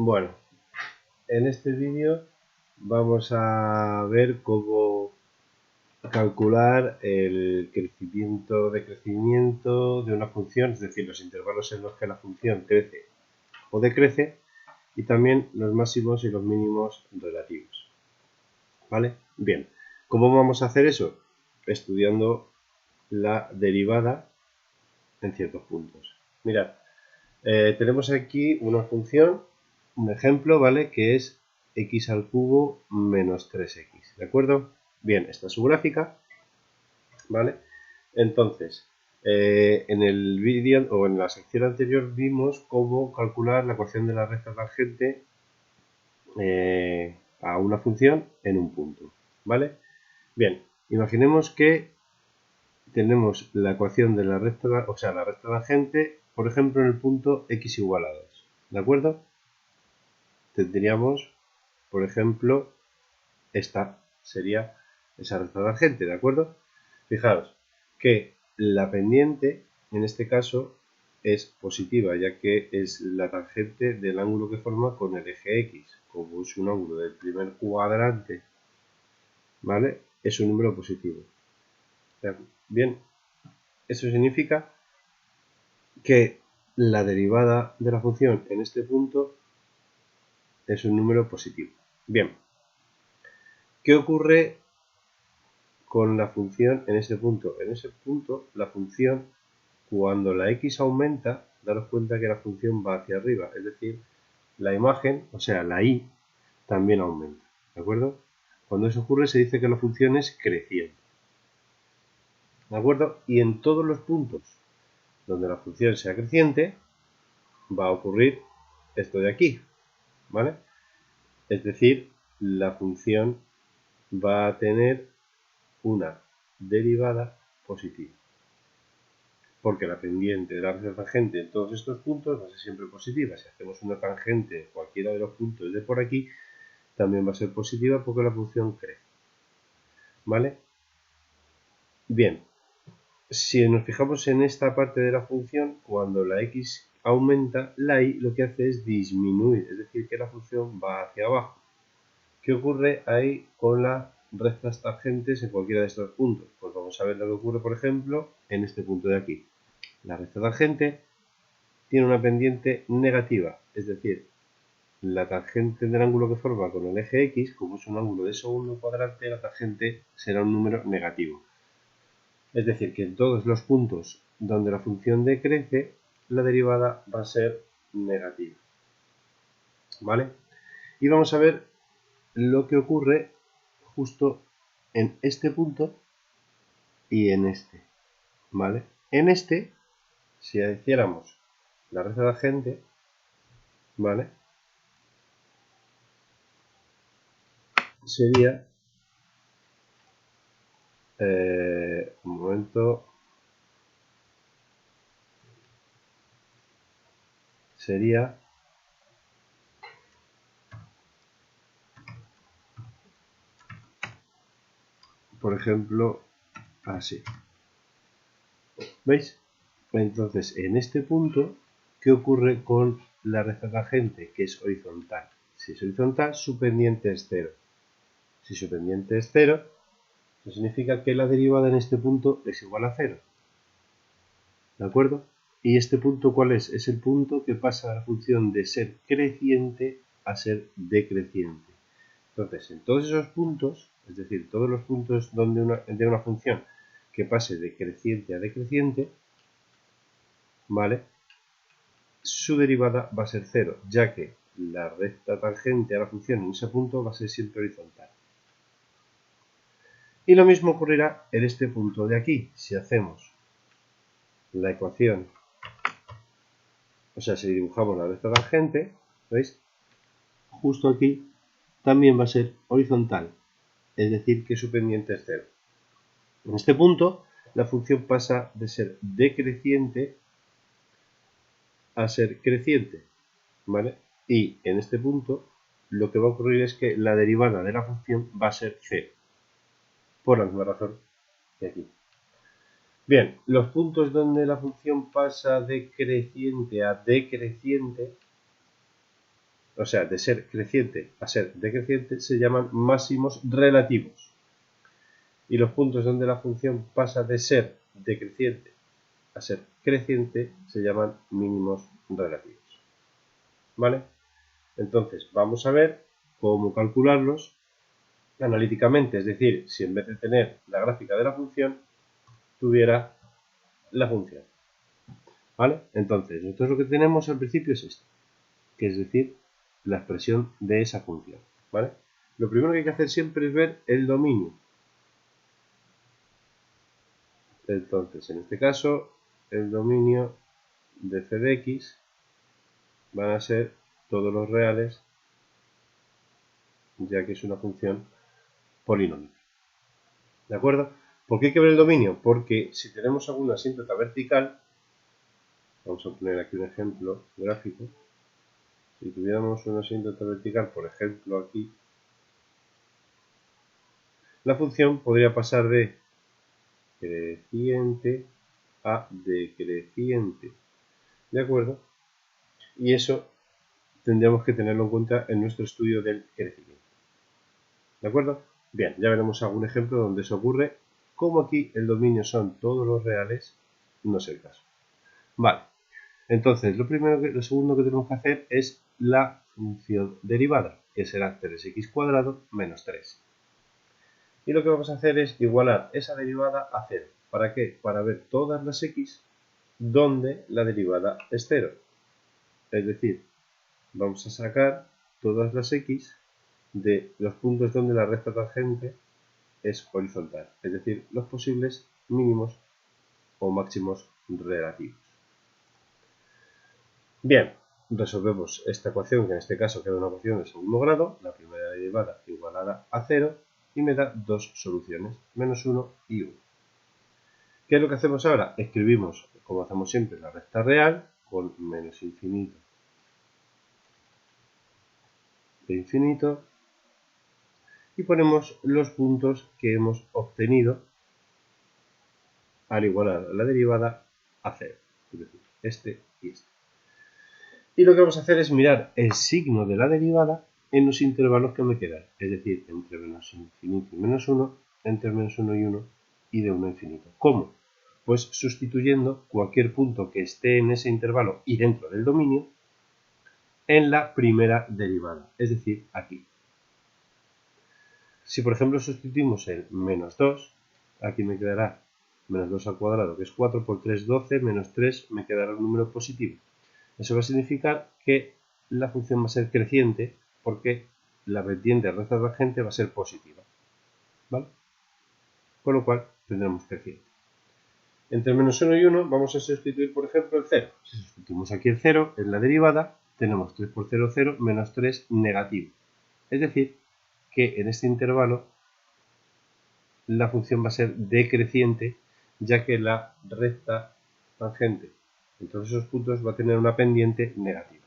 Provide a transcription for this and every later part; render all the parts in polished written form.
Bueno, en este vídeo vamos a ver cómo calcular el decrecimiento de una función, es decir, los intervalos en los que la función crece o decrece, y también los máximos y los mínimos relativos. ¿Vale? Bien, ¿cómo vamos a hacer eso? Estudiando la derivada en ciertos puntos. Mirad, tenemos aquí una función, un ejemplo, ¿vale? Que es x al cubo menos 3x, ¿de acuerdo? Bien, esta es su gráfica, ¿vale? Entonces, en el vídeo o en la sección anterior vimos cómo calcular la ecuación de la recta tangente a una función en un punto, ¿vale? Bien, imaginemos que tenemos la ecuación de la recta, o sea, la recta tangente, por ejemplo, en el punto x igual a 2, ¿de acuerdo? Tendríamos, por ejemplo, esta sería esa recta tangente, ¿de acuerdo? Fijaros que la pendiente, en este caso, es positiva, ya que es la tangente del ángulo que forma con el eje x. Como es un ángulo del primer cuadrante, ¿vale? Es un número positivo. Bien, eso significa que la derivada de la función en este punto es un número positivo. Bien, ¿qué ocurre con la función en ese punto? En ese punto, la función, cuando la x aumenta, daros cuenta que la función va hacia arriba, es decir, la imagen, o sea, la y, también aumenta, ¿de acuerdo? Cuando eso ocurre se dice que la función es creciente, ¿de acuerdo? Y en todos los puntos donde la función sea creciente, va a ocurrir esto de aquí, ¿vale? Es decir, la función va a tener una derivada positiva, porque la pendiente de la recta tangente en todos estos puntos va a ser siempre positiva. Si hacemos una tangente en cualquiera de los puntos de por aquí, también va a ser positiva porque la función crece, ¿vale? Bien, si nos fijamos en esta parte de la función, cuando la x aumenta, la y lo que hace es disminuir, es decir, que la función va hacia abajo. ¿Qué ocurre ahí con las rectas tangentes en cualquiera de estos puntos? Pues vamos a ver lo que ocurre, por ejemplo, en este punto de aquí. La recta tangente tiene una pendiente negativa, es decir, la tangente del ángulo que forma con el eje x, como es un ángulo de segundo cuadrante, la tangente será un número negativo. Es decir, que en todos los puntos donde la función decrece, la derivada va a ser negativa. ¿Vale? Y vamos a ver lo que ocurre justo en este punto y en este, ¿vale? En este, si hiciéramos la recta tangente, ¿vale? Sería, un momento, sería, por ejemplo, así. ¿Veis? Entonces, en este punto, ¿qué ocurre con la recta tangente? Que es horizontal. Si es horizontal, su pendiente es 0. Si su pendiente es 0, eso significa que la derivada en este punto es igual a 0. ¿De acuerdo? ¿Y este punto cuál es? Es el punto que pasa a la función de ser creciente a ser decreciente. Entonces, en todos esos puntos, es decir, todos los puntos de una función que pase de creciente a decreciente, ¿vale? Su derivada va a ser 0, ya que la recta tangente a la función en ese punto va a ser siempre horizontal. Y lo mismo ocurrirá en este punto de aquí. Si hacemos la ecuación, o sea, si dibujamos la recta tangente, ¿veis? Justo aquí también va a ser horizontal, es decir, que su pendiente es 0. En este punto, la función pasa de ser decreciente a ser creciente, ¿vale? Y en este punto, lo que va a ocurrir es que la derivada de la función va a ser 0, por la misma razón que aquí. Bien, los puntos donde la función pasa de creciente a decreciente, o sea, de ser creciente a ser decreciente, se llaman máximos relativos. Y los puntos donde la función pasa de ser decreciente a ser creciente se llaman mínimos relativos. ¿Vale? Entonces, vamos a ver cómo calcularlos analíticamente, es decir, si en vez de tener la gráfica de la función, tuviera la función. ¿Vale? Entonces, nosotros lo que tenemos al principio es esto, que es decir, la expresión de esa función. ¿Vale? Lo primero que hay que hacer siempre es ver el dominio. Entonces, en este caso, el dominio de f de x van a ser todos los reales, ya que es una función polinomial. ¿De acuerdo? ¿Por qué hay que ver el dominio? Porque si tenemos alguna asíntota vertical, vamos a poner aquí un ejemplo gráfico. Si tuviéramos una asíntota vertical, por ejemplo aquí, la función podría pasar de creciente a decreciente. ¿De acuerdo? Y eso tendríamos que tenerlo en cuenta en nuestro estudio del crecimiento. ¿De acuerdo? Bien, ya veremos algún ejemplo donde eso ocurre. Como aquí el dominio son todos los reales, no es el caso. Vale, entonces lo segundo que tenemos que hacer es la función derivada, que será 3x cuadrado menos 3. Y lo que vamos a hacer es igualar esa derivada a 0. ¿Para qué? Para ver todas las x donde la derivada es 0. Es decir, vamos a sacar todas las x de los puntos donde la recta tangente es horizontal, es decir, los posibles mínimos o máximos relativos. Bien, resolvemos esta ecuación, que en este caso queda una ecuación de segundo grado, la primera derivada igualada a 0, y me da dos soluciones, menos 1 y 1. ¿Qué es lo que hacemos ahora? Escribimos, como hacemos siempre, la recta real con menos infinito de infinito y ponemos los puntos que hemos obtenido al igualar la derivada a 0, es decir, este y este. Y lo que vamos a hacer es mirar el signo de la derivada en los intervalos que me quedan, es decir, entre menos infinito y menos 1, entre menos 1 y 1 y de 1 a infinito. ¿Cómo? Pues sustituyendo cualquier punto que esté en ese intervalo y dentro del dominio en la primera derivada, es decir, aquí. Si por ejemplo sustituimos el menos 2, aquí me quedará menos 2 al cuadrado, que es 4 por 3, 12, menos 3 me quedará un número positivo. Eso va a significar que la función va a ser creciente porque la vertiente recta tangente va a ser positiva. ¿Vale? Con lo cual tendremos creciente. Entre menos 1 y 1 vamos a sustituir, por ejemplo, el 0. Si sustituimos aquí el 0 en la derivada, tenemos 3 por 0, 0, menos 3 negativo. Es decir, que en este intervalo la función va a ser decreciente, ya que la recta tangente en todos esos puntos va a tener una pendiente negativa.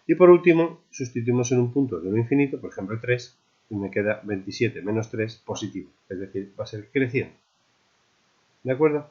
Y por último, sustituimos en un punto de 1 infinito, por ejemplo 3, y me queda 27 menos 3 positivo, es decir, va a ser creciente. ¿De acuerdo?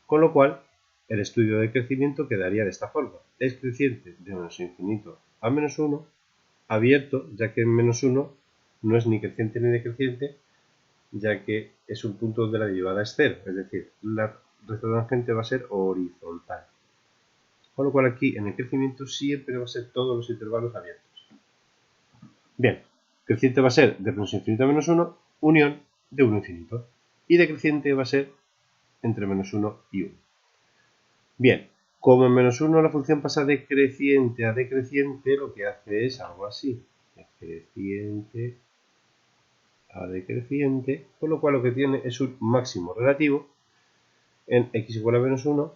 Con lo cual, el estudio del crecimiento quedaría de esta forma. Es creciente de menos infinito a menos 1, abierto, ya que en menos 1 no es ni creciente ni decreciente, ya que es un punto donde la derivada es 0, es decir, la recta tangente va a ser horizontal. Con lo cual aquí en el crecimiento siempre va a ser todos los intervalos abiertos. Bien, creciente va a ser de menos infinito a menos 1, unión de 1 a infinito. Y decreciente va a ser entre menos 1 y 1. Bien, como en menos 1 la función pasa de creciente a decreciente, lo que hace es algo así. De creciente a decreciente, con lo cual lo que tiene es un máximo relativo en x igual a menos 1,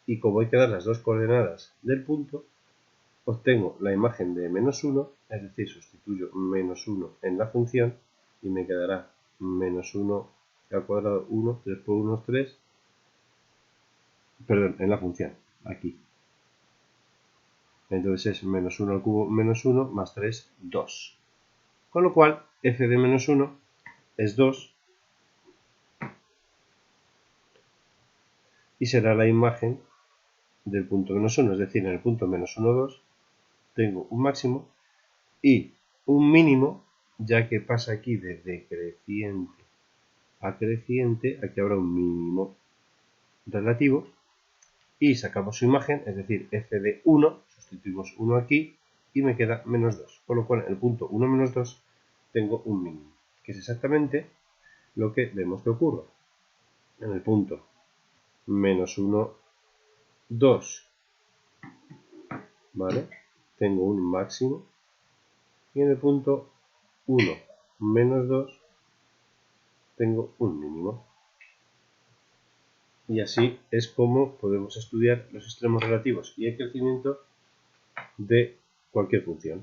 y como hay que dar las dos coordenadas del punto, obtengo la imagen de menos 1, es decir, sustituyo menos 1 en la función y me quedará menos 1 al cuadrado 1, 3 por 1 es 3, perdón, en la función, aquí. Entonces es menos 1 al cubo menos 1 más 3, 2. Con lo cual, f de menos 1 es 2 y será la imagen del punto menos 1, es decir, en el punto menos 1, 2, tengo un máximo y un mínimo, ya que pasa aquí de decreciente a creciente, aquí habrá un mínimo relativo y sacamos su imagen, es decir, f de 1, sustituimos 1 aquí y me queda menos 2, con lo cual en el punto 1 menos 2 tengo un mínimo, que es exactamente lo que vemos que ocurre. En el punto menos 1, 2, ¿vale? Tengo un máximo y en el punto 1 menos 2 tengo un mínimo. Y así es como podemos estudiar los extremos relativos y el crecimiento de cualquier función.